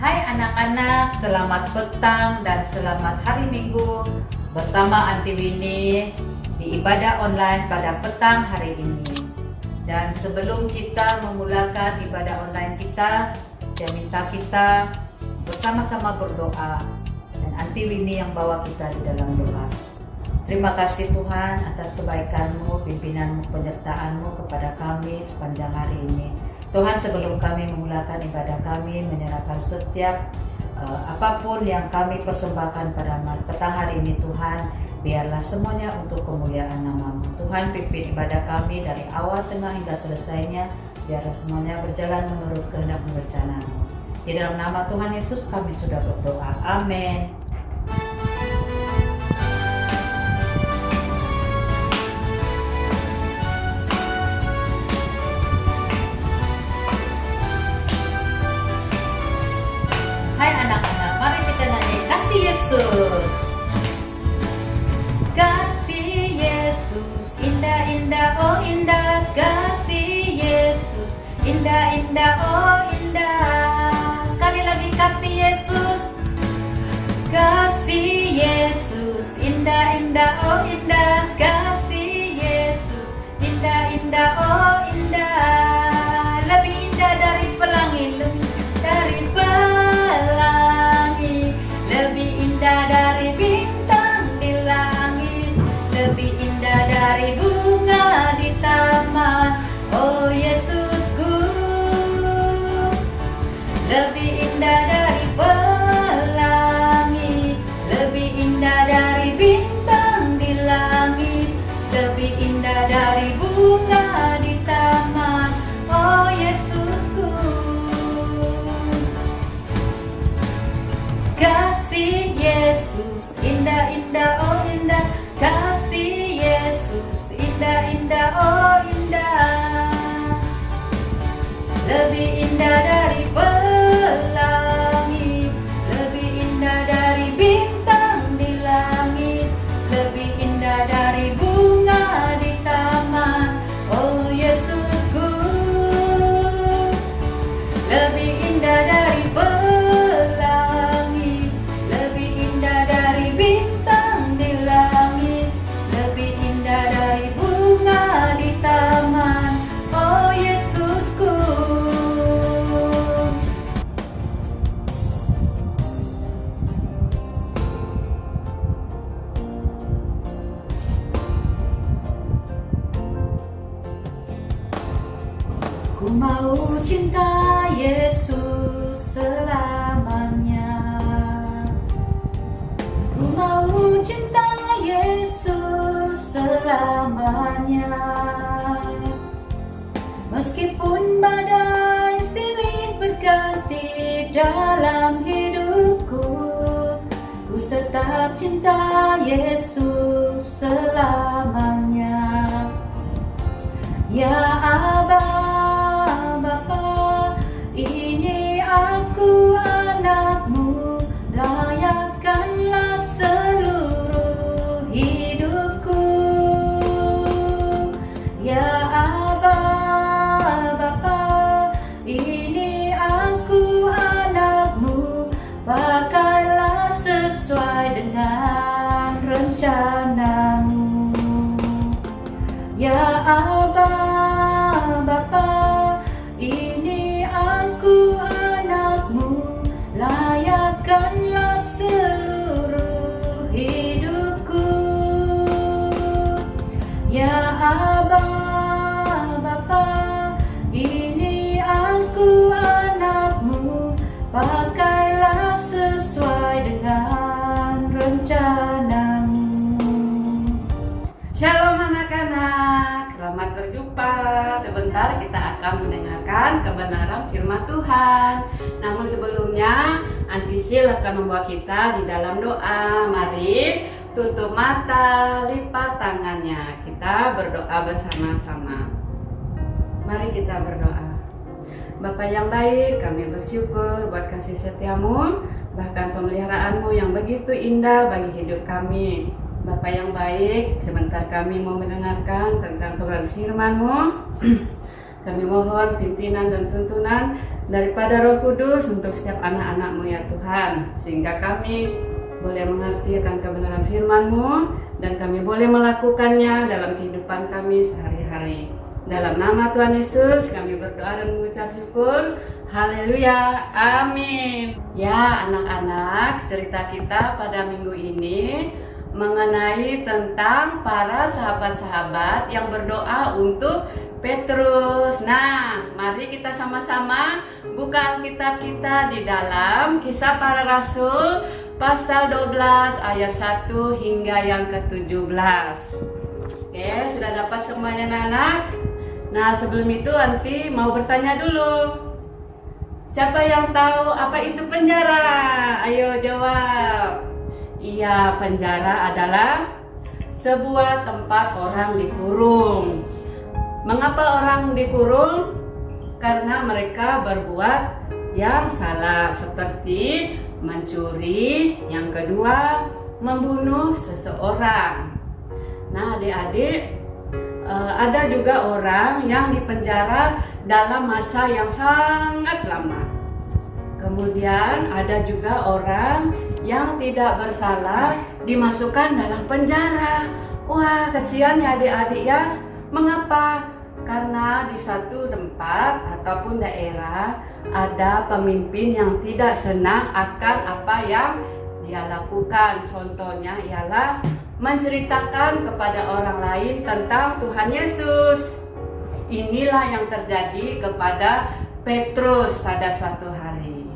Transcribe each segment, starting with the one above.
Hai anak-anak, selamat petang dan selamat hari Minggu bersama Aunty Winnie di ibadah online pada petang hari ini. Dan sebelum kita memulakan ibadah online kita, saya minta kita bersama-sama berdoa dan Aunty Winnie yang bawa kita di dalam doa. Terima kasih Tuhan atas kebaikan-Mu, pimpinanmu, penyertaan-Mu kepada kami sepanjang hari ini. Tuhan, sebelum kami memulakan ibadah kami, menyerahkan setiap apapun yang kami persembahkan pada petang hari ini Tuhan, biarlah semuanya untuk kemuliaan nama-Mu. Tuhan, pimpin ibadah kami dari awal, tengah hingga selesainya, biarlah semuanya berjalan menurut kehendak rencana-Mu. Di dalam nama Tuhan Yesus kami sudah berdoa. Amin. Hai anak-anak, mari kita nyanyi Kasih Yesus. Kasih Yesus, indah-indah, oh indah. Kasih Yesus, indah-indah, oh indah. Sekali lagi, kasih Yesus. Kasih Yesus, indah-indah, oh indah. Kasih Yesus, indah-indah, oh indah. Lebih indah dari pelangi, dari pelangi, lebih indah dari bintang di langit, lebih indah dari bunga di taman. Oh Yesusku, lebih indah dari pelangi, lebih indah dari bintang di langit, lebih indah dari bunga di taman. Oh Yesusku, kasih Yesus, indah-indah, oh indah. Kasih Yesus, indah-indah, oh indah. Lebih indah dari pelangi, lebih indah dari bintang di langit, lebih indah dari bunga di taman. Oh Yesusku, lebih indah dari pelangi, lebih indah dari bintang di langit, lebih indah dari bunga di taman. Oh Yesusku. Ku mau cinta Yesus selamanya. Ku mau cinta Yesus selamanya. Meskipun badai silih berganti dalam hidupku, ku tetap cinta Yesus selamanya. Ya Aba, Bapa, ini aku anakmu, layakkanlah seluruh hidupku. Ya Aba, Bapa, ini aku anakmu, pakailah sesuai dengan rencanamu. Ya Aba, Bapa, ini aku anakmu, layakkanlah seluruh hidupku. Ya Aba, Bapa, ini aku anakmu, pakailah sesuai dengan rencanamu. Shalom anak-anak, selamat berjumpa. Sebentar kita akan mendengarkan kebenaran firman Tuhan. Namun sebelumnya, Aunty Sil akan membawa kita di dalam doa. Mari tutup mata, lipat tangannya. Kita berdoa bersama-sama. Mari kita berdoa. Bapa yang baik, kami bersyukur buat kasih setiamu, bahkan pemeliharaanmu yang begitu indah bagi hidup kami. Bapa yang baik, sebentar kami mau mendengarkan tentang kebenaran firman-Mu. Kami mohon pimpinan dan tuntunan daripada Roh Kudus untuk setiap anak-anak-Mu ya Tuhan, sehingga kami boleh mengerti akan kebenaran firman-Mu dan kami boleh melakukannya dalam kehidupan kami sehari-hari. Dalam nama Tuhan Yesus kami berdoa dan mengucap syukur. Haleluya, amin. Ya anak-anak, cerita kita pada minggu ini mengenai tentang para sahabat-sahabat yang berdoa untuk Petrus. Nah, mari kita sama-sama buka Alkitab kita di dalam Kisah Para Rasul pasal 12 ayat 1 hingga yang ke-17. Oke, sudah dapat semuanya anak-anak? Nah, sebelum itu Anti mau bertanya dulu. Siapa yang tahu apa itu penjara? Ayo jawab. Iya, penjara adalah sebuah tempat orang dikurung. Mengapa orang dikurung? Karena mereka berbuat yang salah, seperti mencuri, yang kedua membunuh seseorang. Nah, adik-adik, ada juga orang yang dipenjara dalam masa yang sangat lama. Kemudian ada juga orang yang tidak bersalah dimasukkan dalam penjara. Wah, kasihan ya adik-adik ya. Mengapa? Karena di satu tempat ataupun daerah ada pemimpin yang tidak senang akan apa yang dia lakukan. Contohnya ialah menceritakan kepada orang lain tentang Tuhan Yesus. Inilah yang terjadi kepada Petrus pada suatu hari.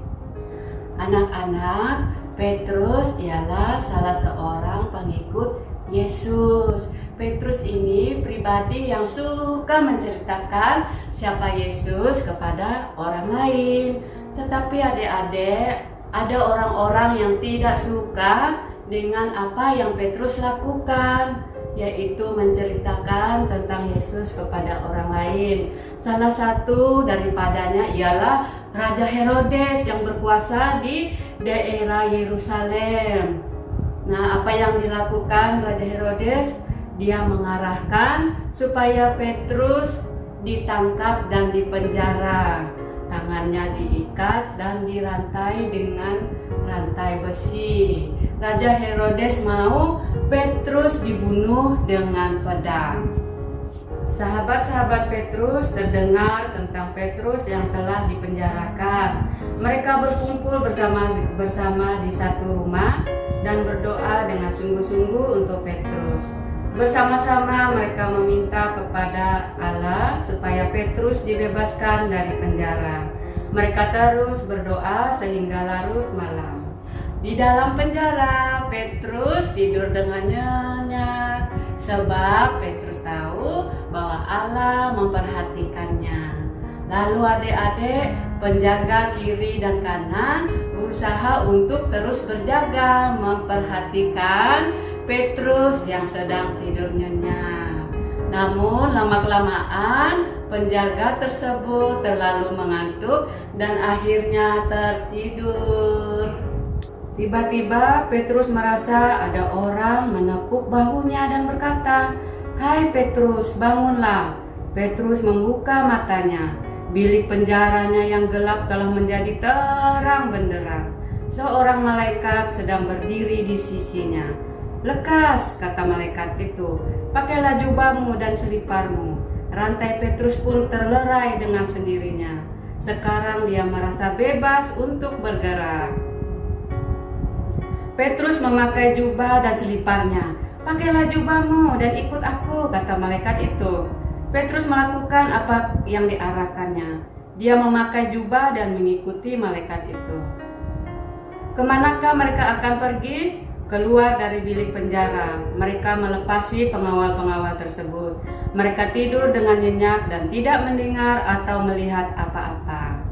Anak-anak, Petrus ialah salah seorang pengikut Yesus. Petrus ini pribadi yang suka menceritakan siapa Yesus kepada orang lain. Tetapi adik-adik, ada orang-orang yang tidak suka dengan apa yang Petrus lakukan, yaitu menceritakan tentang Yesus kepada orang lain. Salah satu daripadanya ialah Raja Herodes yang berkuasa di daerah Yerusalem. Nah, apa yang dilakukan Raja Herodes? Dia mengarahkan supaya Petrus ditangkap dan dipenjara. Tangannya diikat dan dirantai dengan rantai besi. Raja Herodes mau Petrus dibunuh dengan pedang. Sahabat-sahabat Petrus terdengar tentang Petrus yang telah dipenjarakan. Mereka berkumpul bersama di satu rumah dan berdoa dengan sungguh-sungguh untuk Petrus. Bersama-sama mereka meminta kepada Allah supaya Petrus dibebaskan dari penjara. Mereka terus berdoa sehingga larut malam. Di dalam penjara, Petrus tidur dengan nyenyak sebab Petrus tahu bahwa Allah memperhatikannya. Lalu adik-adik, penjaga kiri dan kanan berusaha untuk terus berjaga memperhatikan Petrus yang sedang tidur nyenyak. Namun lama-kelamaan penjaga tersebut terlalu mengantuk dan akhirnya tertidur. Tiba-tiba Petrus merasa ada orang menepuk bahunya dan berkata, "Hai Petrus, bangunlah." Petrus membuka matanya. Bilik penjaranya yang gelap telah menjadi terang benderang. Seorang malaikat sedang berdiri di sisinya. "Lekas," kata malaikat itu, "pakailah jubahmu dan seliparmu." Rantai Petrus pun terlerai dengan sendirinya. Sekarang dia merasa bebas untuk bergerak. Petrus memakai jubah dan seliparnya. "Pakailah jubahmu dan ikut aku," kata malaikat itu. Petrus melakukan apa yang diarahkannya. Dia memakai jubah dan mengikuti malaikat itu. Kemanakah mereka akan pergi? Keluar dari bilik penjara. Mereka melepasi pengawal-pengawal tersebut. Mereka tidur dengan nyenyak dan tidak mendengar atau melihat apa-apa.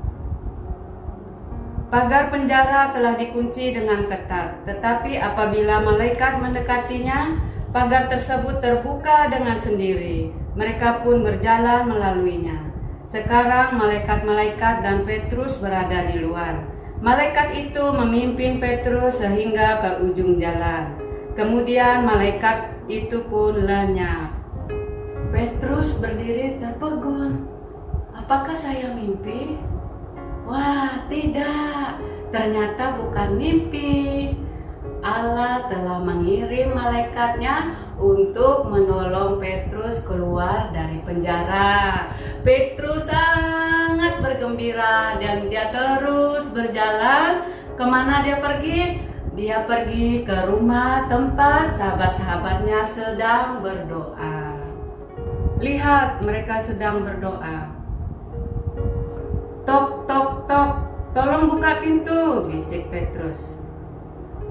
Pagar penjara telah dikunci dengan ketat, tetapi apabila malaikat mendekatinya, pagar tersebut terbuka dengan sendiri. Mereka pun berjalan melaluinya. Sekarang malaikat-malaikat dan Petrus berada di luar. Malaikat itu memimpin Petrus sehingga ke ujung jalan. Kemudian malaikat itu pun lenyap. Petrus berdiri terpegun. apakah saya mimpi? Wah, tidak. Ternyata bukan mimpi. Allah telah mengirim malaikatnya untuk menolong Petrus keluar dari penjara. Petrus sangat bergembira dan dia terus berjalan. Kemana dia pergi? Dia pergi ke rumah tempat sahabat-sahabatnya sedang berdoa. Lihat, mereka sedang berdoa. Tok, tok, tok, tolong buka pintu, bisik Petrus.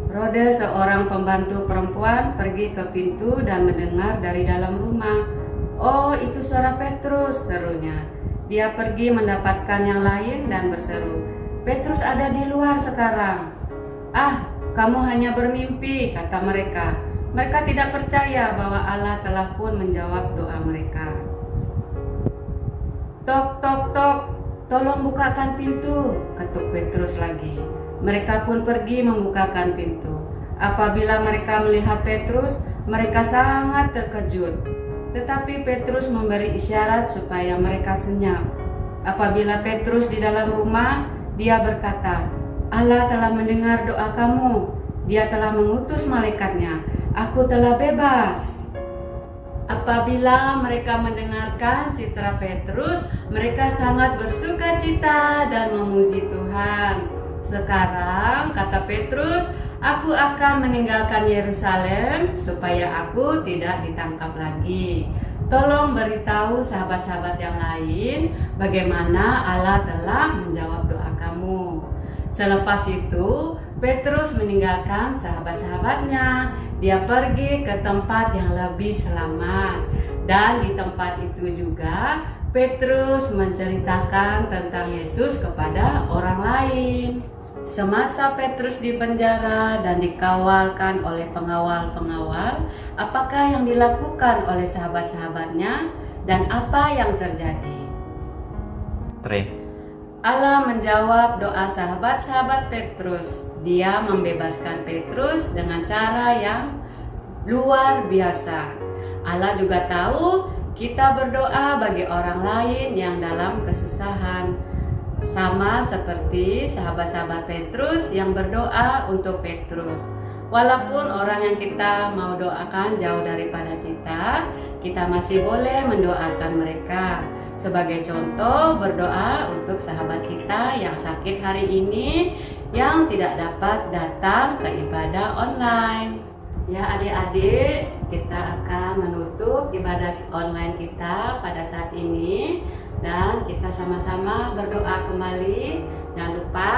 Rode, seorang pembantu perempuan, pergi ke pintu dan mendengar dari dalam rumah. Oh, itu suara Petrus, serunya. Dia pergi mendapatkan yang lain dan berseru, Petrus ada di luar sekarang. Ah, kamu hanya bermimpi, kata mereka. Mereka tidak percaya bahwa Allah telah pun menjawab doa mereka. Tok, tok, tok, tolong bukakan pintu, ketuk Petrus lagi. Mereka pun pergi membukakan pintu. Apabila mereka melihat Petrus, mereka sangat terkejut. Tetapi Petrus memberi isyarat supaya mereka senyap. Apabila Petrus di dalam rumah, dia berkata, Allah telah mendengar doa kamu. Dia telah mengutus malaikatnya. Aku telah bebas. Apabila mereka mendengarkan citra Petrus, mereka sangat bersuka cita dan memuji Tuhan. Sekarang, kata Petrus, aku akan meninggalkan Yerusalem supaya aku tidak ditangkap lagi. Tolong beritahu sahabat-sahabat yang lain bagaimana Allah telah menjawab doa kamu. Selepas itu, Petrus meninggalkan sahabat-sahabatnya. Dia pergi ke tempat yang lebih selamat. Dan di tempat itu juga, Petrus menceritakan tentang Yesus kepada orang lain. Semasa Petrus di penjara dan dikawalkan oleh pengawal-pengawal, apakah yang dilakukan oleh sahabat-sahabatnya dan apa yang terjadi? Allah menjawab doa sahabat-sahabat Petrus. Dia membebaskan Petrus dengan cara yang luar biasa. Allah juga tahu kita berdoa bagi orang lain yang dalam kesusahan. Sama seperti sahabat-sahabat Petrus yang berdoa untuk Petrus. Walaupun orang yang kita mau doakan jauh daripada kita masih boleh mendoakan mereka. Sebagai contoh, berdoa untuk sahabat kita yang sakit hari ini, yang tidak dapat datang ke ibadah online. Ya adik-adik, kita akan menutup ibadah online kita pada saat ini. Dan kita sama-sama berdoa kembali. Jangan lupa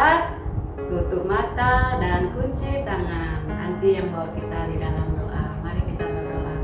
tutup mata dan kunci tangan. Nanti yang bawa kita di dalam doa. Mari kita berdoa.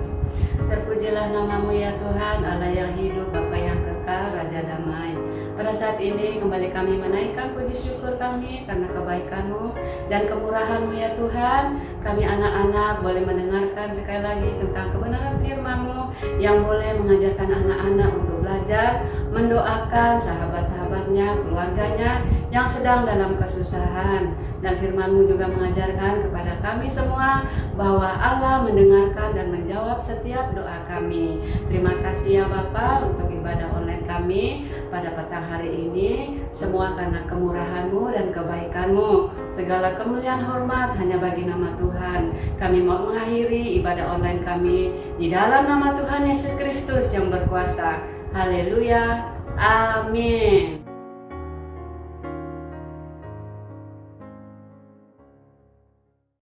Terpujilah namamu ya Tuhan, Allah yang hidup, Bapa yang kekal, Raja damai. Pada saat ini kembali kami menaikkan puji syukur kami karena kebaikan-Mu dan kemurahan-Mu ya Tuhan. Kami anak-anak boleh mendengarkan sekali lagi tentang kebenaran firman-Mu yang boleh mengajarkan anak-anak untuk belajar, mendoakan sahabat-sahabatnya, keluarganya yang sedang dalam kesusahan. Dan firman-Mu juga mengajarkan kepada kami semua bahwa Allah mendengarkan dan menjawab setiap doa kami. Terima kasih ya Bapa untuk ibadah online kami pada petang hari ini. Semua karena kemurahan-Mu dan kebaikan-Mu. Segala kemuliaan hormat hanya bagi nama Tuhan. Kami mau mengakhiri ibadah online kami di dalam nama Tuhan Yesus Kristus yang berkuasa. Haleluya. Amin.